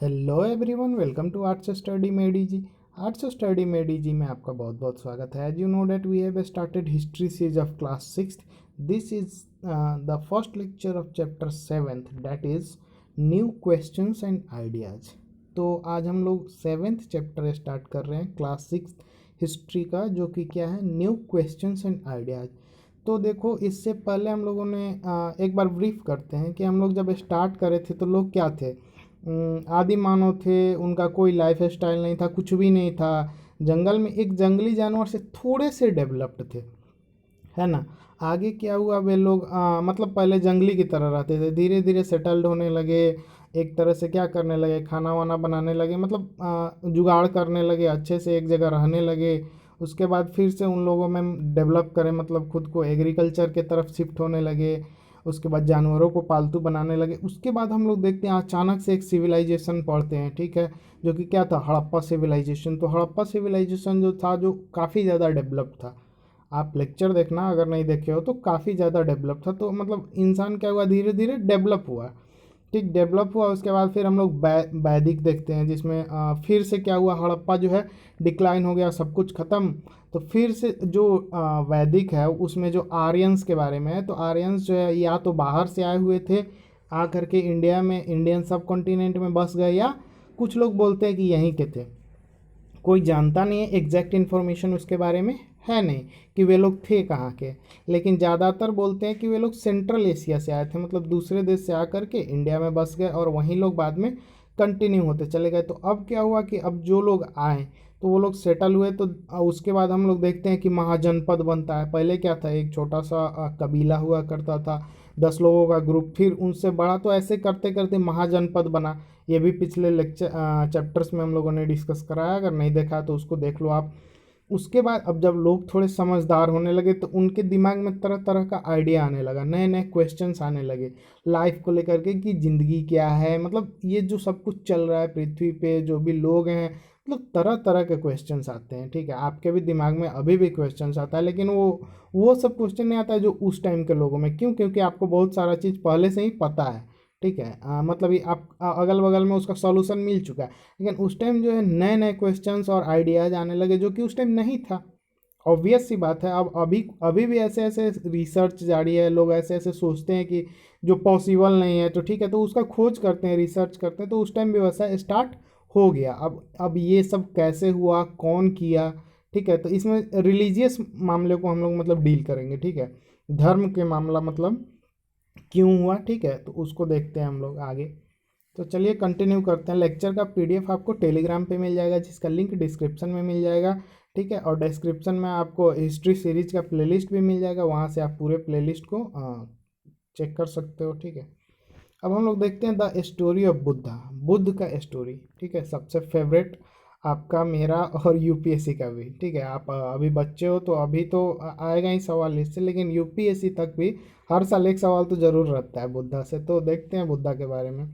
Hello everyone, welcome to arts study मेडी जी। Arts study मेडी जी में आपका बहुत बहुत स्वागत है। As you know that we have started history series of class sixth. This is the first lecture of chapter seventh, that is new questions and ideas. तो आज हम लोग सेवेंथ चैप्टर स्टार्ट कर रहे हैं क्लास सिक्स हिस्ट्री का, जो कि क्या है, न्यू क्वेश्चंस एंड आइडियाज। तो देखो, इससे पहले हम लोगों ने एक बार ब्रीफ करते हैं कि हम लोग जब स्टार्ट करे थे तो लोग क्या थे। आदि मानव थे, उनका कोई लाइफ स्टाइल नहीं था, कुछ भी नहीं था। जंगल में एक जंगली जानवर से थोड़े से डेवलप्ड थे, है ना। आगे क्या हुआ, वे लोग मतलब पहले जंगली की तरह रहते थे, धीरे धीरे सेटल्ड होने लगे। एक तरह से क्या करने लगे, खाना वाना बनाने लगे, मतलब जुगाड़ करने लगे, अच्छे से एक जगह रहने लगे। उसके बाद फिर से उन लोगों में डेवलप करें, मतलब खुद को एग्रीकल्चर के तरफ शिफ्ट होने लगे। उसके बाद जानवरों को पालतू बनाने लगे। उसके बाद हम लोग देखते हैं अचानक से एक सिविलाइजेशन पढ़ते हैं, ठीक है, जो कि क्या था, हड़प्पा सिविलाइजेशन। तो हड़प्पा सिविलाइजेशन जो था, जो काफ़ी ज़्यादा डेवलप था। आप लेक्चर देखना, अगर नहीं देखे हो तो काफ़ी ज़्यादा डेवलप था। तो मतलब इंसान क्या हुआ, धीरे धीरे डेवलप हुआ, ठीक, डेवलप हुआ। उसके बाद फिर हम लोग वैदिक देखते हैं, जिसमें फिर से क्या हुआ, हड़प्पा जो है डिक्लाइन हो गया, सब कुछ ख़त्म। तो फिर से जो वैदिक है उसमें जो आर्यंस के बारे में है, तो आर्यंस जो है या तो बाहर से आए हुए थे, आ करके इंडिया में, इंडियन सब कॉन्टिनेंट में बस गए, या कुछ लोग बोलते हैं कि यहीं के थे। कोई जानता नहीं है, एग्जैक्ट इन्फॉर्मेशन उसके बारे में है नहीं कि वे लोग थे कहाँ के। लेकिन ज़्यादातर बोलते हैं कि वे लोग सेंट्रल एशिया से आए थे, मतलब दूसरे देश से आकर के इंडिया में बस गए और वहीं लोग बाद में कंटिन्यू होते चले गए। तो अब क्या हुआ कि अब जो लोग आए तो वो लोग सेटल हुए। तो उसके बाद हम लोग देखते हैं कि महाजनपद बनता है। पहले क्या था, एक छोटा सा कबीला हुआ करता था, 10 लोगों का ग्रुप, फिर उनसे बड़ा, तो ऐसे करते करते महाजनपद बना। ये भी पिछले लेक्चर चैप्टर्स में हम लोगों ने डिस्कस कराया, अगर नहीं देखा तो उसको देख लो आप। उसके बाद अब जब लोग थोड़े समझदार होने लगे तो उनके दिमाग में तरह तरह का आइडिया आने लगा, नए नए क्वेश्चंस आने लगे लाइफ को लेकर के, कि ज़िंदगी क्या है, मतलब ये जो सब कुछ चल रहा है पृथ्वी पे, जो भी लोग हैं, मतलब तरह तरह के क्वेश्चंस आते हैं, ठीक है। आपके भी दिमाग में अभी भी क्वेश्चंस आता है, लेकिन वो सब क्वेश्चन नहीं आता है जो उस टाइम के लोगों में। क्यों? क्योंकि आपको बहुत सारा चीज़ पहले से ही पता है, ठीक है। मतलब ये आप अगल बगल में उसका सॉल्यूशन मिल चुका है। लेकिन उस टाइम जो है नए नए क्वेश्चंस और आइडियाज़ आने लगे, जो कि उस टाइम नहीं था। ऑब्वियस सी बात है। अब अभी अभी भी ऐसे ऐसे रिसर्च जारी है, लोग ऐसे ऐसे सोचते हैं कि जो पॉसिबल नहीं है, तो ठीक है, तो उसका खोज करते हैं, रिसर्च करते हैं। तो उस टाइम भी वैसा स्टार्ट हो गया। अब ये सब कैसे हुआ, कौन किया, ठीक है। तो इसमें रिलीजियस मामले को हम लोग मतलब डील करेंगे, ठीक है। धर्म के मामला मतलब क्यों हुआ, ठीक है, तो उसको देखते हैं हम लोग आगे। तो चलिए कंटिन्यू करते हैं। लेक्चर का पीडीएफ आपको टेलीग्राम पे मिल जाएगा, जिसका लिंक डिस्क्रिप्शन में मिल जाएगा, ठीक है। और डिस्क्रिप्शन में आपको हिस्ट्री सीरीज का प्लेलिस्ट भी मिल जाएगा, वहाँ से आप पूरे प्लेलिस्ट को चेक कर सकते हो, ठीक है। अब हम लोग देखते हैं the story of Buddha, Buddha का स्टोरी, ठीक है। सबसे फेवरेट आपका, मेरा और यूपीएससी का भी, ठीक है। आप अभी बच्चे हो तो अभी तो आएगा ही सवाल इससे, लेकिन यूपीएससी तक भी हर साल एक सवाल तो जरूर रहता है बुद्धा से। तो देखते हैं बुद्धा के बारे में।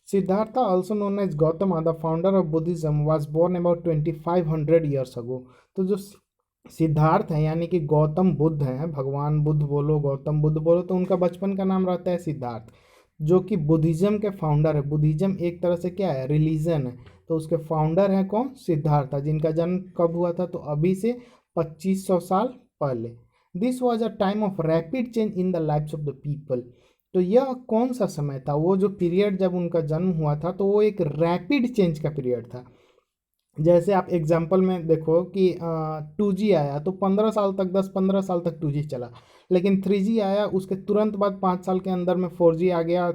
Siddhartha, also known as Gautama, the founder of Buddhism, was born about 2500 years ago. तो जो सिद्धार्थ है, यानी कि गौतम बुद्ध हैं, भगवान बुद्ध बोलो, गौतम बुद्ध बोलो, तो उनका बचपन का नाम रहता है सिद्धार्थ, जो कि बुद्धिज्म के फाउंडर है। बुद्धिज्म एक तरह से क्या है, रिलीजन है। तो उसके फाउंडर हैं कौन, सिद्धार्थ, जिनका जन्म कब हुआ था, तो अभी से 2500 साल पहले। This was a time of rapid change in the lifes of the people. तो यह कौन सा समय था, वो जो पीरियड जब उनका जन्म हुआ था, तो वो एक रैपिड चेंज का पीरियड था। जैसे आप एग्जाम्पल में देखो कि 2G आया तो 15 साल तक, 10-15 साल तक 2G चला। लेकिन 3G आया, उसके तुरंत बाद 5 साल के अंदर में 4G आ गया।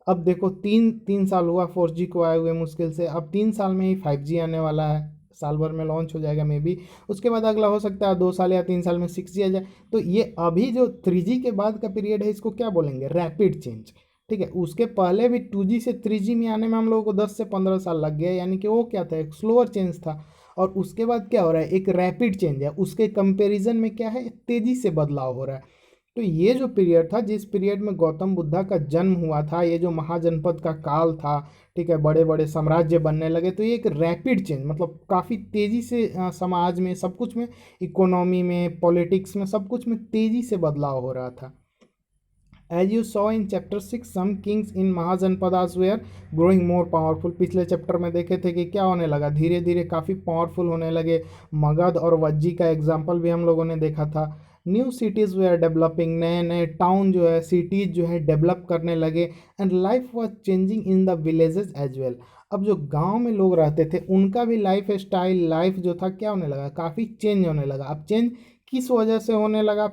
अब देखो, तीन तीन साल हुआ 4G को आए हुए मुश्किल से। अब 3 साल में ही 5G आने वाला है, साल भर में लॉन्च हो जाएगा मे बी। उसके बाद अगला हो सकता है 2 साल या 3 साल में 6G आ जाए। तो ये अभी जो 3G के बाद का पीरियड है, इसको क्या बोलेंगे, रैपिड चेंज, ठीक है। उसके पहले भी 2G से 3G में आने में हम लोगों को 10 से 15 साल लग गए, यानी कि वो क्या था, एक स्लोअर चेंज था। और उसके बाद क्या हो रहा है, एक रैपिड चेंज है। उसके कंपैरिजन में क्या है, तेज़ी से बदलाव हो रहा है। तो ये जो पीरियड था, जिस पीरियड में गौतम बुद्धा का जन्म हुआ था, ये जो महाजनपद का काल था, ठीक है, बड़े बड़े साम्राज्य बनने लगे, तो ये एक रैपिड चेंज, मतलब काफ़ी तेज़ी से समाज में, सब कुछ में, इकोनॉमी में, पॉलिटिक्स में, सब कुछ में तेज़ी से बदलाव हो रहा था। As you saw in chapter 6 some kings in Mahajanapadas were growing more powerful. पिछले चैप्टर में देखे थे कि क्या होने लगा, धीरे धीरे काफ़ी पावरफुल होने लगे। मगध और वज्जी का एग्जाम्पल भी हम लोगों ने देखा था। न्यू सिटीज़ वेयर डेवलपिंग, नए नए टाउन जो है, सिटीज़ जो है डेवलप करने लगे। And life was changing in the villages as well. अब जो गांव में लोग रहते थे उनका भी लाइफ स्टाइल, लाइफ जो था क्या होने लगा, काफ़ी चेंज होने लगा। अब चेंज किस वजह से होने लगा,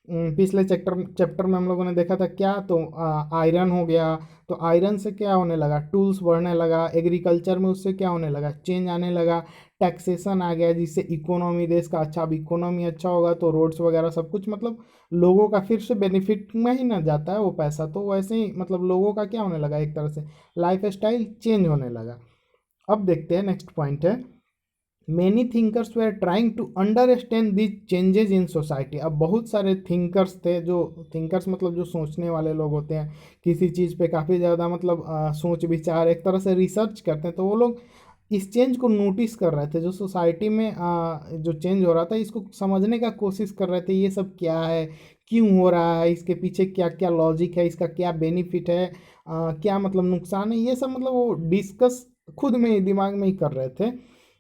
पिछले चैप्टर में हम लोगों ने देखा था क्या, तो आयरन हो गया। तो आयरन से क्या होने लगा, टूल्स बढ़ने लगा। एग्रीकल्चर में उससे क्या होने लगा, चेंज आने लगा। टैक्सेशन आ गया जिससे इकोनॉमी देश का अच्छा, अब इकोनॉमी अच्छा होगा तो रोड्स वगैरह सब कुछ मतलब लोगों का फिर से बेनिफिट में ही ना जाता है वो पैसा। तो वैसे ही मतलब लोगों का क्या होने लगा, एक तरह से लाइफ स्टाइल चेंज होने लगा। अब देखते हैं नेक्स्ट पॉइंट है, many thinkers were trying to understand this changes in society. अब बहुत सारे थिंकर्स थे, जो थिंकर्स मतलब जो सोचने वाले लोग होते हैं, किसी चीज़ पे काफ़ी ज़्यादा मतलब सोच विचार, एक तरह से रिसर्च करते हैं। तो वो लोग इस चेंज को नोटिस कर रहे थे, जो सोसाइटी में जो चेंज हो रहा था इसको समझने का कोशिश कर रहे थे। ये सब क्या है, क्यों हो रहा है, इसके पीछे क्या क्या लॉजिक है, इसका क्या बेनिफिट है, क्या मतलब नुकसान है, ये सब मतलब वो डिस्कस खुद में ही दिमाग में ही कर रहे थे।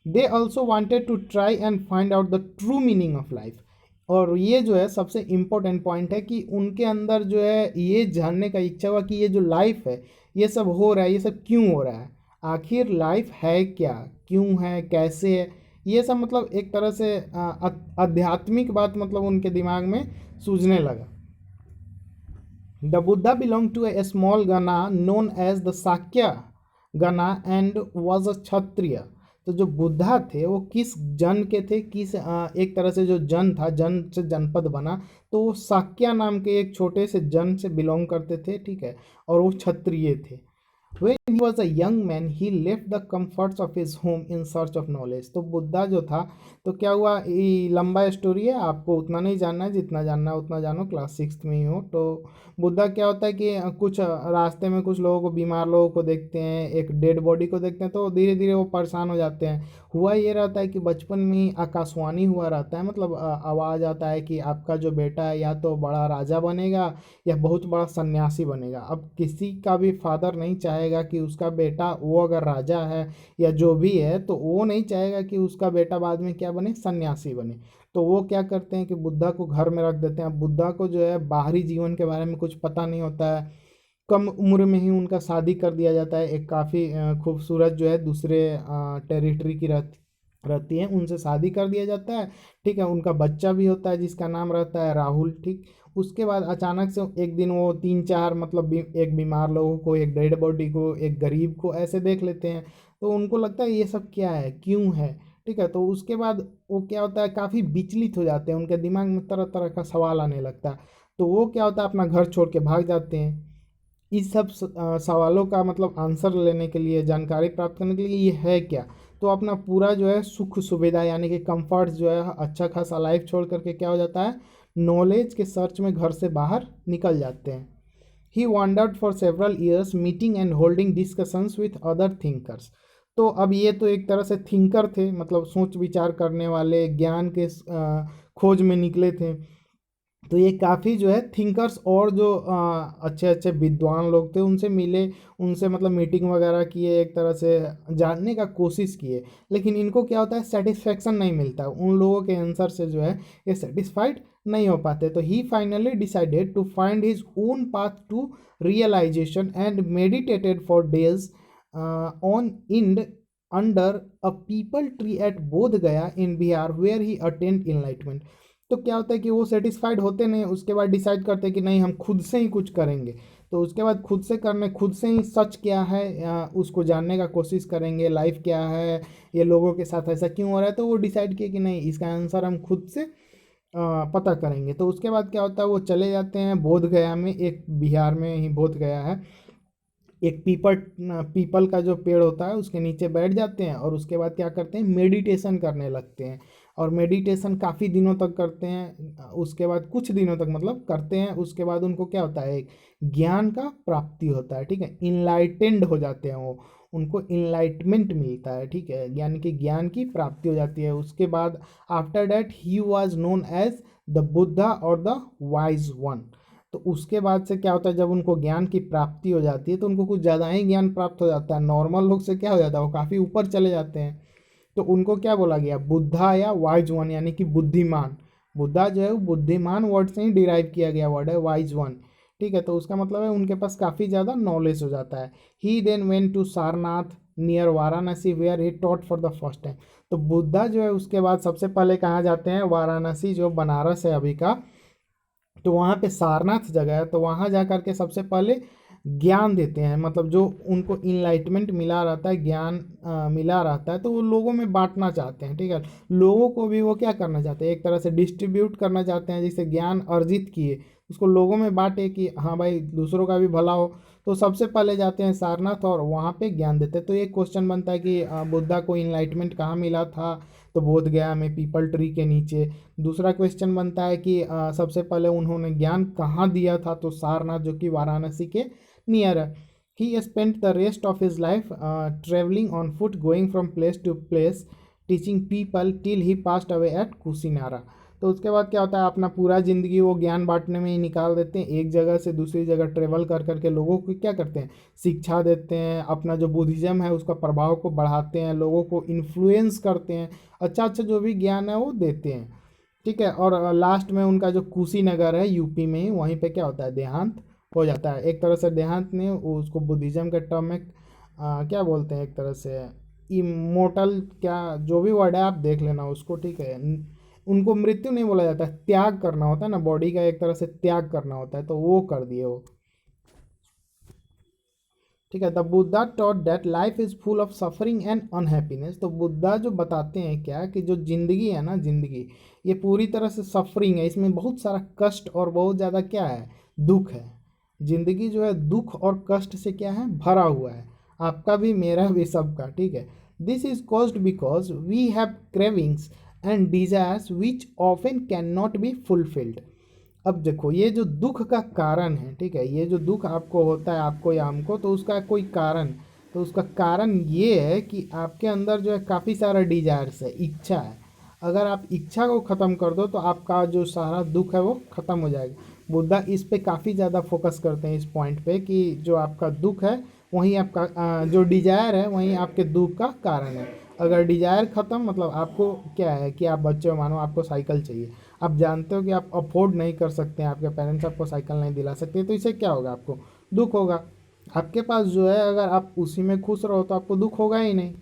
They also wanted to try and find out the true meaning of life. और ये जो है सबसे इम्पोर्टेंट पॉइंट है कि उनके अंदर जो है ये जानने का इच्छा हुआ कि ये जो लाइफ है, ये सब हो रहा है, ये सब क्यों हो रहा है, आखिर लाइफ है क्या, क्यों है, कैसे है, ये सब मतलब एक तरह से आध्यात्मिक बात मतलब उनके दिमाग में सूझने लगा। The Buddha belong to a small gana known as the Sakya gana and was a क्षत्रिय। तो जो बुद्धा थे वो किस जन के थे, किस एक तरह से जो जन था, जन से जनपद बना, तो वो साक्या नाम के एक छोटे से जन से बिलोंग करते थे, ठीक है, और वो क्षत्रिय थे। When he was a young man, he left the comforts of his home in search of knowledge। तो बुद्धा जो था, तो क्या हुआ, ये लंबा स्टोरी है, आपको उतना नहीं जानना है, जितना जानना है उतना जानो, क्लास 6 में ही हो। तो बुद्धा क्या होता है कि कुछ रास्ते में कुछ लोगों को, बीमार लोगों को देखते हैं, एक डेड बॉडी को देखते हैं, तो धीरे धीरे वो परेशान हो जाते हैं। हुआ ये रहता है कि बचपन में ही आकाशवाणी हुआ रहता है, मतलब आवाज़ आता है कि आपका जो बेटा है या तो बड़ा राजा बनेगा या बहुत बड़ा सन्यासी बनेगा। अब किसी का भी फादर नहीं चाहेगा कि उसका बेटा, वो अगर राजा है या जो भी है, तो वो नहीं चाहेगा कि उसका बेटा बाद में क्या बने, सन्यासी बने। तो वो क्या करते हैं कि बुद्धा को घर में रख देते हैं। अब बुद्धा को जो है बाहरी जीवन के बारे में कुछ पता नहीं होता है। कम उम्र में ही उनका शादी कर दिया जाता है, एक काफ़ी खूबसूरत जो है दूसरे टेरिटरी की रहती है, उनसे शादी कर दिया जाता है, ठीक है। उनका बच्चा भी होता है जिसका नाम रहता है राहुल, ठीक। उसके बाद अचानक से एक दिन वो तीन चार मतलब एक बीमार लोगों को, एक डेड बॉडी को, एक गरीब को ऐसे देख लेते हैं। तो उनको लगता है ये सब क्या है, क्यों है, ठीक है। तो उसके बाद वो क्या होता है, काफ़ी विचलित हो जाते हैं, उनके दिमाग में तरह तरह का सवाल आने लगता है। तो वो क्या होता है, अपना घर छोड़ के भाग जाते हैं। इस सब सवालों का मतलब आंसर लेने के लिए, जानकारी प्राप्त करने के लिए ये है क्या, तो अपना पूरा जो है सुख सुविधा यानी कि कंफर्ट जो है, अच्छा खासा लाइफ छोड़ करके क्या हो जाता है, नॉलेज के सर्च में घर से बाहर निकल जाते हैं। He wandered for several years meeting and holding discussions with other thinkers. तो अब ये तो एक तरह से थिंकर थे, मतलब सोच विचार करने वाले, ज्ञान के खोज में निकले थे। तो ये काफ़ी जो है थिंकर्स और जो अच्छे अच्छे विद्वान लोग थे उनसे मिले, उनसे मतलब मीटिंग वगैरह किए, एक तरह से जानने का कोशिश किए। लेकिन इनको क्या होता है, सेटिस्फेक्शन नहीं मिलता, उन लोगों के आंसर से जो है ये सेटिस्फाइड नहीं हो पाते। तो he finally decided to find his own path to realization and meditated for days on end under a peepal tree at Bodh Gaya in Bihar where he attained enlightenment. तो क्या होता है कि वो सेटिस्फाइड होते नहीं, उसके बाद डिसाइड करते हैं कि नहीं हम खुद से ही कुछ करेंगे। तो उसके बाद खुद से करने, खुद से ही सच क्या है उसको जानने का कोशिश करेंगे, लाइफ क्या है, ये लोगों के साथ ऐसा क्यों हो रहा है। तो वो डिसाइड किए कि नहीं, इसका आंसर हम खुद से पता करेंगे। तो उसके बाद क्या होता है, वो चले जाते हैं बोध गया में, एक बिहार में ही बोध गया है, एक पीपल का जो पेड़ होता है उसके नीचे बैठ जाते हैं, और उसके बाद क्या करते हैं, मेडिटेशन करने लगते हैं। और मेडिटेशन काफ़ी दिनों तक करते हैं, उसके बाद कुछ दिनों तक मतलब करते हैं, उसके बाद उनको क्या होता है, एक ज्ञान का प्राप्ति होता है, ठीक है, इनलाइटेंड हो जाते हैं वो, उनको इनलाइटमेंट मिलता है, ठीक है, यानी कि ज्ञान की प्राप्ति हो जाती है। उसके बाद after that he was known as the Buddha और द वाइज वन। तो उसके बाद से क्या होता है, जब उनको ज्ञान की प्राप्ति हो जाती है तो उनको कुछ ज़्यादा ही ज्ञान प्राप्त हो जाता है। नॉर्मल लोग से क्या हो जाता है, वो काफ़ी ऊपर चले जाते हैं। तो उनको क्या बोला गया, बुद्धा या वाइज वन, यानी कि बुद्धिमान। बुद्धा जो है वो बुद्धिमान वर्ड से ही डिराइव किया गया वर्ड है, वाइज वन। ठीक है, तो उसका मतलब है उनके पास काफ़ी ज़्यादा नॉलेज हो जाता है। He then went to Sarnath near Varanasi where he taught for the first time. तो बुद्धा जो है उसके बाद सबसे पहले कहाँ जाते हैं, वाराणसी जो बनारस है अभी का, तो वहाँ पे सारनाथ जगह है, तो वहाँ जा कर के सबसे पहले ज्ञान देते हैं। मतलब जो उनको इनलाइटमेंट मिला रहता है, ज्ञान मिला रहता है, तो वो लोगों में बांटना चाहते हैं। ठीक है, लोगों को भी वो क्या करना चाहते हैं, एक तरह से डिस्ट्रीब्यूट करना चाहते हैं। जैसे ज्ञान अर्जित किए उसको लोगों में बांटे कि हाँ भाई दूसरों का भी भला हो। तो सबसे पहले जाते हैं सारनाथ और वहाँ पे ज्ञान देते हैं। तो एक क्वेश्चन बनता है कि बुद्धा को इनलाइटमेंट कहाँ मिला था, तो बोध गया में पीपल ट्री के नीचे। दूसरा क्वेश्चन बनता है कि सबसे पहले उन्होंने ज्ञान कहाँ दिया था, तो सारनाथ जो कि वाराणसी के नियर है। He spent the rest of his life travelling on foot going from place to place teaching people till he passed away at Kushinara. तो उसके बाद क्या होता है, अपना पूरा ज़िंदगी वो ज्ञान बांटने में ही निकाल देते हैं। एक जगह से दूसरी जगह ट्रेवल कर करके लोगों को क्या करते हैं, शिक्षा देते हैं। अपना जो बुद्धिज़्म है उसका प्रभाव को बढ़ाते हैं, लोगों को इन्फ्लुएंस करते हैं, अच्छा अच्छा जो भी ज्ञान है वो देते हैं। ठीक है, और लास्ट में उनका जो कुशीनगर है यूपी में ही, वहीं पे क्या होता है, देहांत हो जाता है। एक तरह से देहांत नहीं, उसको बुद्धिज़्म के टर्म में क्या बोलते हैं, एक तरह से इमोटल, क्या जो भी वर्ड है आप देख लेना उसको। ठीक है, उनको मृत्यु नहीं बोला जाता है, त्याग करना होता है ना, बॉडी का एक तरह से त्याग करना होता है, तो वो कर दिए वो। ठीक है, the Buddha taught that life is full of suffering and unhappiness. तो बुद्धा जो बताते हैं क्या, कि जो जिंदगी है ना, जिंदगी ये पूरी तरह से सफरिंग है, इसमें बहुत सारा कष्ट और बहुत ज़्यादा क्या है, दुख है। जिंदगी जो है दुख और कष्ट से क्या है, भरा हुआ है, आपका भी मेरा भी सबका। ठीक है, this is caused because we have cravings and desires which often can not be fulfilled. अब देखो ये जो दुख का कारण है, ठीक है, ये जो दुख आपको होता है, आपको या हमको, तो उसका कोई कारण, तो उसका कारण ये है कि आपके अंदर जो है काफ़ी सारा डिजायर्स है, इच्छा है। अगर आप इच्छा को ख़त्म कर दो तो आपका जो सारा दुख है वो ख़त्म हो जाएगा। बुद्धा इस पे काफ़ी ज़्यादा फोकस करते हैं, इस पॉइंट पे, कि जो आपका दुख है वहीं आपका जो डिजायर है वहीं आपके दुख का कारण है। अगर डिजायर ख़त्म, मतलब आपको क्या है कि आप बच्चे हो, मानो आपको साइकिल चाहिए, आप जानते हो कि आप अफोर्ड नहीं कर सकते हैं, आपके पेरेंट्स आपको साइकिल नहीं दिला सकते, तो इससे क्या होगा, आपको दुख होगा। आपके पास जो है, अगर आप उसी में खुश रहो तो आपको दुख होगा ही नहीं।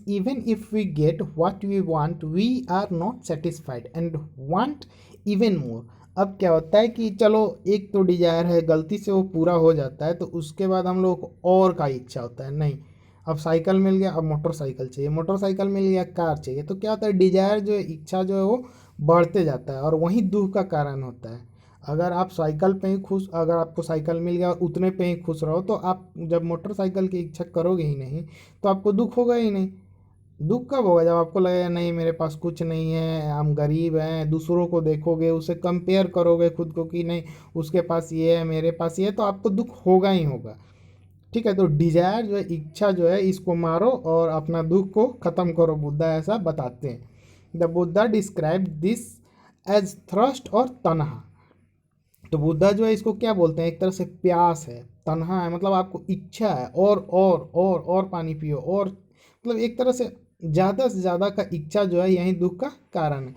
Even if we get what we want, we are not satisfied and want even more. अब क्या होता है कि चलो एक तो डिजायर है, गलती से वो पूरा हो जाता है, तो उसके बाद हम लोग को और का इच्छा होता है, नहीं अब साइकिल मिल गया, अब मोटरसाइकिल चाहिए, मोटरसाइकिल मिल गया, कार चाहिए। तो क्या होता है, डिजायर जो है, इच्छा जो है वो बढ़ते जाता है, और वही दुख का कारण होता है। अगर आप साइकिल पे ही खुश, अगर आपको साइकिल मिल गया और उतने पे ही खुश रहो, तो आप जब मोटरसाइकिल की इच्छा करोगे ही नहीं तो आपको दुख होगा ही नहीं। दुख कब होगा, जब आपको लगेगा नहीं मेरे पास कुछ नहीं है, हम गरीब हैं, दूसरों को देखोगे, उसे कंपेयर करोगे खुद को कि नहीं उसके पास ये है मेरे पास ये है, तो आपको दुख होगा ही होगा। ठीक है, तो डिजायर जो है, इच्छा जो है, इसको मारो और अपना दुख को ख़त्म करो, बुद्धा ऐसा बताते हैं। The Buddha describe this as thrust और तनहा। तो बुद्धा जो है इसको क्या बोलते हैं, एक तरह से प्यास है, तन्हा है, मतलब आपको इच्छा है और पानी पियो, और मतलब एक तरह से ज़्यादा से ज़्यादा का इच्छा जो है यही दुख का कारण है।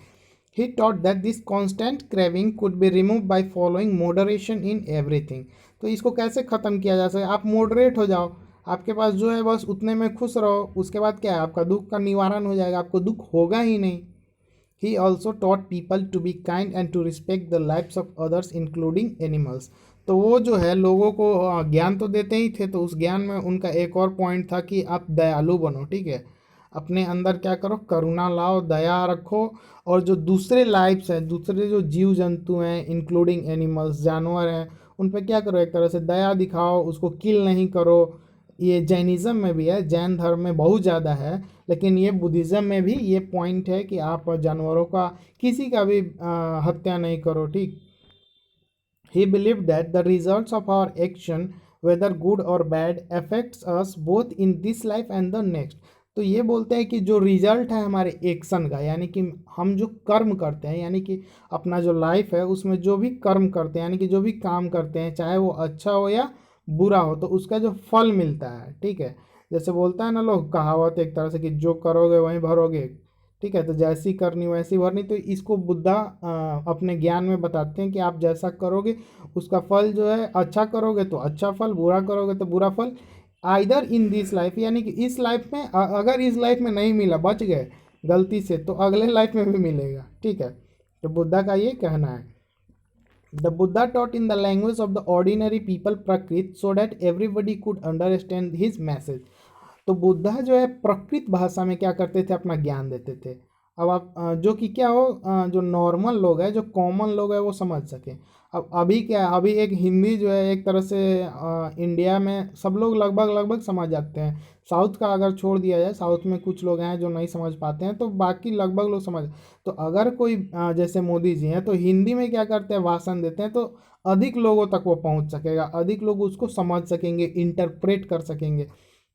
He taught that this constant craving could be remove by following moderation in everything. तो इसको कैसे ख़त्म किया जा सकता है, आप मॉडरेट हो जाओ, आपके पास जो है बस उतने में खुश रहो, उसके बाद क्या है, आपका दुख का निवारण हो जाएगा, आपको दुख होगा ही नहीं। He also taught people to be kind and to respect the lives of others including animals। तो वो जो है लोगों को ज्ञान तो देते ही थे, तो उस ज्ञान में उनका एक और पॉइंट था कि आप दयालु बनो। ठीक है, अपने अंदर क्या करो, करुणा लाओ, दया रखो, और जो दूसरे लाइफ्स हैं, दूसरे जो जीव जंतु हैं इंक्लूडिंग एनिमल्स, जानवर हैं, उन पर क्या करो, एक तरह से दया दिखाओ, उसको किल नहीं करो। ये जैनिज़्म में भी है, जैन धर्म में बहुत ज़्यादा है, लेकिन ये बुद्धिज़्म में भी ये पॉइंट है कि आप जानवरों का किसी का भी हत्या नहीं करो। ठीक, he believed that the results of our action whether good or bad affects us both in this life and the next। तो ये बोलते हैं कि जो रिजल्ट है हमारे एक्शन का, यानी कि हम जो कर्म करते हैं, यानी कि अपना जो लाइफ है उसमें जो भी कर्म करते हैं, यानी कि जो भी काम करते हैं, चाहे वो अच्छा हो या बुरा हो, तो उसका जो फल मिलता है, ठीक है। जैसे बोलता है ना लोग, कहावत एक तरह से कि जो करोगे वहीं भरोगे, ठीक है। तो जैसी करनी वैसी भरनी, तो इसको बुद्धा अपने ज्ञान में बताते हैं कि आप जैसा करोगे उसका फल जो है, अच्छा करोगे तो अच्छा फल, बुरा करोगे तो बुरा फल। आइदर इन दिस लाइफ, यानी कि इस लाइफ में, अगर इस लाइफ में नहीं मिला, बच गए गलती से, तो अगले लाइफ में भी मिलेगा, ठीक है। तो बुद्धा का ये कहना है। The Buddha taught in the language of the ordinary people prakrit so that everybody could understand his message। तो बुद्धा जो है प्रकृत भाषा में क्या करते थे, अपना ज्ञान देते थे। अब आप जो कि क्या हो, जो नॉर्मल लोग हैं, जो कॉमन लोग हैं, वो समझ सकें। अब अभी क्या है, अभी एक हिंदी जो है एक तरह से इंडिया में सब लोग लगभग लगभग समझ जाते हैं। साउथ का अगर छोड़ दिया जाए, साउथ में कुछ लोग हैं जो नहीं समझ पाते हैं, तो बाकी लगभग लोग समझ। तो अगर कोई जैसे मोदी जी हैं, तो हिंदी में क्या करते हैं, भाषण देते हैं, तो अधिक लोगों तक वो पहुंच सकेगा, अधिक लोग उसको समझ सकेंगे, इंटरप्रेट कर सकेंगे।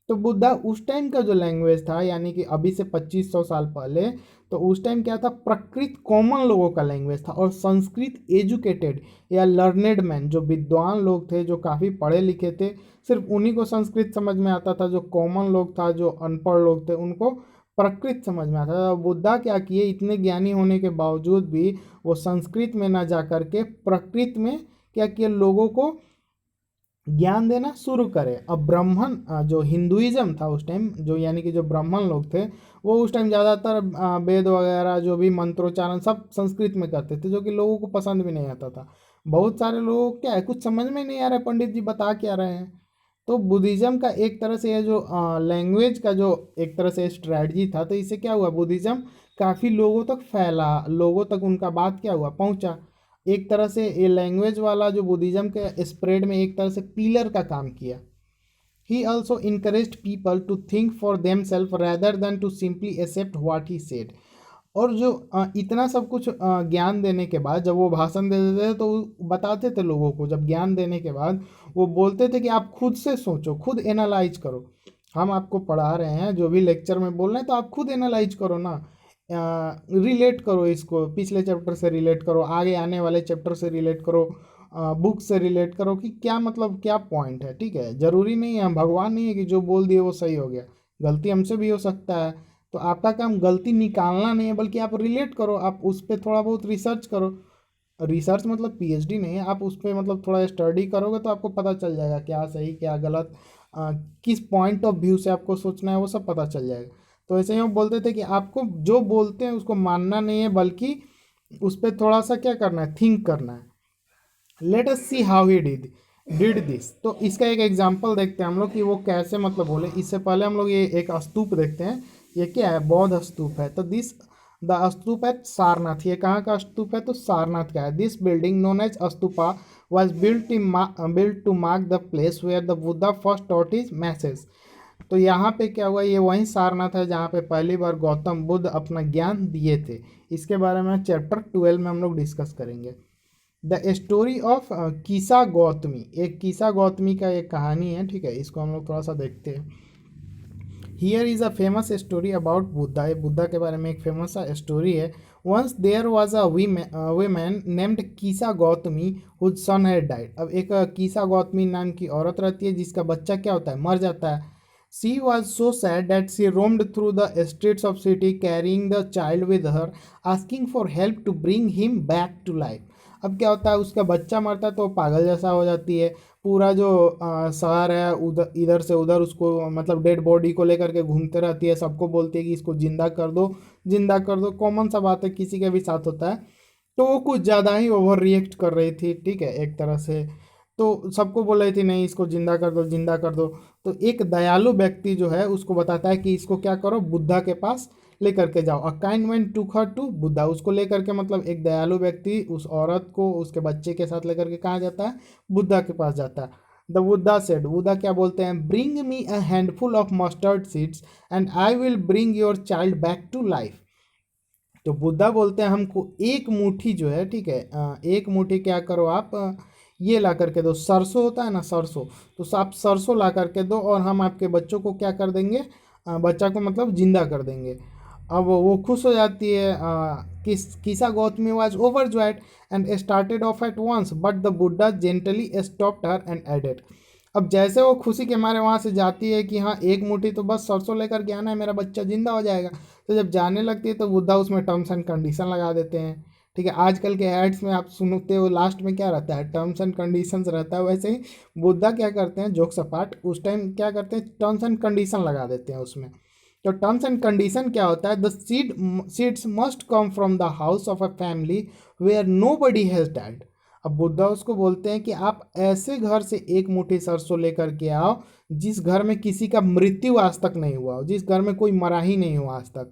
तो बुद्धा उस टाइम का जो लैंग्वेज था, यानी कि अभी से 2500 साल पहले, तो उस टाइम क्या था, प्रकृत कॉमन लोगों का लैंग्वेज था। और संस्कृत एजुकेटेड या लर्नेड मैन, जो विद्वान लोग थे, जो काफ़ी पढ़े लिखे थे, सिर्फ उन्हीं को संस्कृत समझ में आता था। जो कॉमन लोग था, जो अनपढ़ लोग थे, उनको प्रकृत समझ में आता था। बुद्धा क्या किए, इतने ज्ञानी होने के बावजूद भी वो संस्कृत में ना जा करके प्रकृत में क्या किए, लोगों को ज्ञान देना शुरू करे। अब ब्राह्मण जो हिंदुइज्म था उस टाइम, जो यानी कि जो ब्राह्मण लोग थे, वो उस टाइम ज़्यादातर वेद वगैरह जो भी मंत्रोच्चारण सब संस्कृत में करते थे, जो कि लोगों को पसंद भी नहीं आता था। बहुत सारे लोगों को क्या है, कुछ समझ में नहीं आ रहा है पंडित जी बता क्या रहे हैं। तो बुद्धिज़्म का एक तरह से ये जो लैंग्वेज का जो एक तरह से स्ट्रैटी था, तो इससे क्या हुआ, बुद्धिज़्म काफ़ी लोगों तक फैला, लोगों तक उनका बात क्या हुआ, पहुंचा। एक तरह से ये लैंग्वेज वाला जो बुद्धिज़्म के स्प्रेड में एक तरह से पिलर का काम किया। He also encouraged people to think for them self rather than to simply accept what he said. और जो इतना सब कुछ ज्ञान देने के बाद जब वो भाषण दे देते थे, तो वो बताते थे लोगों को, जब ज्ञान देने के बाद वो बोलते थे कि आप खुद से सोचो, खुद एनालाइज करो। हम आपको पढ़ा रहे हैं, जो भी लेक्चर में बोल रहे हैं, तो आप खुद एनालाइज करो ना, रिलेट करो, इसको पिछले चैप्टर से रिलेट करो, आगे आने वाले चैप्टर से रिलेट करो, बुक से रिलेट करो कि क्या मतलब, क्या पॉइंट है, ठीक है। ज़रूरी नहीं है, हम भगवान नहीं है कि जो बोल दिए वो सही हो गया, गलती हमसे भी हो सकता है। तो आपका काम गलती निकालना नहीं है, बल्कि आप रिलेट करो, आप उस पर थोड़ा बहुत रिसर्च करो। रिसर्च मतलब पीएचडी नहीं है, आप उस पर मतलब थोड़ा स्टडी करोगे तो आपको पता चल जाएगा क्या सही क्या गलत, किस पॉइंट ऑफ व्यू से आपको सोचना है, वो सब पता चल जाएगा। तो ऐसे ही हम बोलते थे कि आपको जो बोलते हैं उसको मानना नहीं है, बल्कि उस पर थोड़ा सा क्या करना है, थिंक करना है। Let us see how he did this. तो इसका एक एग्जांपल देखते हैं हम लोग कि वो कैसे मतलब बोले। इससे पहले हम लोग ये एक स्तूप देखते हैं। ये क्या है, बौद्ध स्तूप है। तो this the stupa at Sarnath, ये कहाँ का स्तूप है, तो सारनाथ का है। This building known as stupa was built to mark the place where the Buddha first taught his message. तो यहाँ पे क्या हुआ, ये वही सारनाथ है जहाँ पे पहली बार गौतम बुद्ध अपना ज्ञान दिए थे। इसके बारे में चैप्टर 12 में हम लोग डिस्कस करेंगे। द स्टोरी ऑफ कीसा गौतमी, एक कीसा गौतमी का एक कहानी है, ठीक है। इसको हम लोग थोड़ा सा देखते हैं। Here is a famous story about Buddha, ये बुद्धा के बारे में एक फेमस सा स्टोरी है। Once there was a woman named Kisa Gotami whose son had died. अब एक कीसा गौतमी नाम की औरत रहती है जिसका बच्चा क्या होता है, मर जाता है। She was so sad that she roamed through the streets of city carrying the child with her, asking for help to bring him back to life। अब क्या होता है, उसका बच्चा मरता है तो वो पागल जैसा हो जाती है। पूरा जो शहर है उधर, इधर से उधर उसको मतलब डेड बॉडी को लेकर के घूमते रहती है, सबको बोलती है कि इसको जिंदा कर दो, जिंदा कर दो। कॉमन सा बात है, किसी के भी साथ होता है। तो वो कुछ ज़्यादा ही ओवर रिएक्ट कर रही थी, ठीक है, एक तरह से। तो सबको बोल रही थी नहीं इसको जिंदा कर दो, जिंदा कर दो। तो एक दयालु व्यक्ति जो है उसको बताता है कि इसको क्या करो, बुद्धा के पास लेकर के जाओ। अ काइंड मैन टूक हर टू बुद्धा, उसको लेकर के मतलब एक दयालु व्यक्ति उस औरत को उसके बच्चे के साथ लेकर के कहाँ जाता है, बुद्धा के पास जाता है। द बुद्धा सेड, बुद्धा क्या बोलते हैं, bring me a handful of mustard seeds and I will bring your child back to life. तो बुद्धा बोलते हैं हमको एक मुट्ठी जो है, ठीक है, एक मुट्ठी क्या करो आप, ये ला करके दो, सरसों होता है ना, सरसों। तो आप सरसों ला करके दो और हम आपके बच्चों को क्या कर देंगे, बच्चा को मतलब जिंदा कर देंगे। अब वो खुश हो जाती है। Kisa Gotami was overjoyed and started off at once but the Buddha gently stopped her and added. अब जैसे वो खुशी के मारे वहाँ से जाती है कि हाँ एक मुट्ठी तो बस सरसों लेकर के आना है, मेरा बच्चा जिंदा हो जाएगा, तो जब जाने लगती है तो बुड्ढा उसमें टर्म्स एंड कंडीशन लगा देते हैं। ठीक है, आजकल के एड्स में आप सुनते हो लास्ट में क्या रहता है, टर्म्स एंड कंडीशंस रहता है, वैसे ही बुड्ढा क्या करते हैं, जोक्स अपार्ट, उस टाइम क्या करते हैं, टर्म्स एंड कंडीशन लगा देते हैं उसमें। तो टर्म्स एंड कंडीशन क्या होता है, the seeds must come from the house of a family where nobody has died. अब बुद्धा उसको बोलते हैं कि आप ऐसे घर से एक मुट्ठी सरसों लेकर के आओ जिस घर में किसी का मृत्यु आज तक नहीं हुआ हो, जिस घर में कोई मरा ही नहीं हुआ आज तक।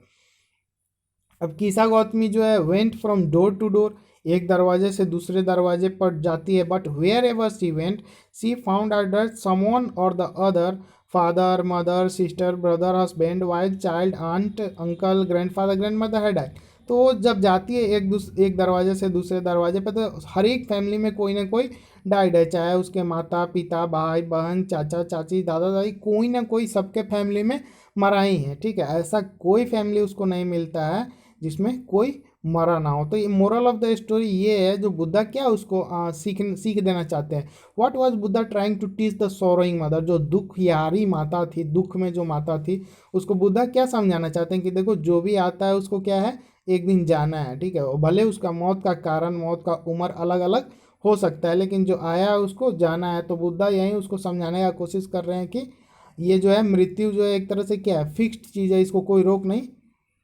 अब कीसा गौतमी जो है went from door to door, एक दरवाजे से दूसरे दरवाजे पर जाती है, but wherever she went she found other someone और the other, father mother sister brother husband wife child aunt uncle grandfather grandmother है डाइड। तो वो जब जाती है एक दरवाजे से दूसरे दरवाजे पर, तो हर एक फैमिली में कोई ना कोई डाइड है, चाहे उसके माता पिता भाई बहन चाचा चाची दादा दादी, कोई ना कोई सबके फैमिली में मरा ही है। ठीक है, ऐसा कोई फैमिली उसको नहीं मिलता है जिसमें कोई मरा ना हो। तो ये मोरल ऑफ द स्टोरी ये है, जो बुद्धा क्या उसको सीख देना चाहते हैं। What was Buddha trying to teach the sorrowing mother, जो दुखियारी माता थी, दुख में जो माता थी, उसको बुद्धा क्या समझाना चाहते हैं कि देखो जो भी आता है उसको क्या है, एक दिन जाना है। ठीक है, भले उसका मौत का कारण मौत का उम्र अलग अलग हो सकता है, लेकिन जो आया है उसको जाना है। तो बुद्धा यही उसको समझाने का कोशिश कर रहे हैं कि ये जो है मृत्यु जो है एक तरह से क्या है, फिक्स्ड चीज़ है, इसको कोई रोक नहीं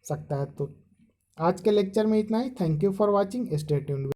सकता है। तो आज के लेक्चर में इतना ही। Thank you for watching, stay tuned.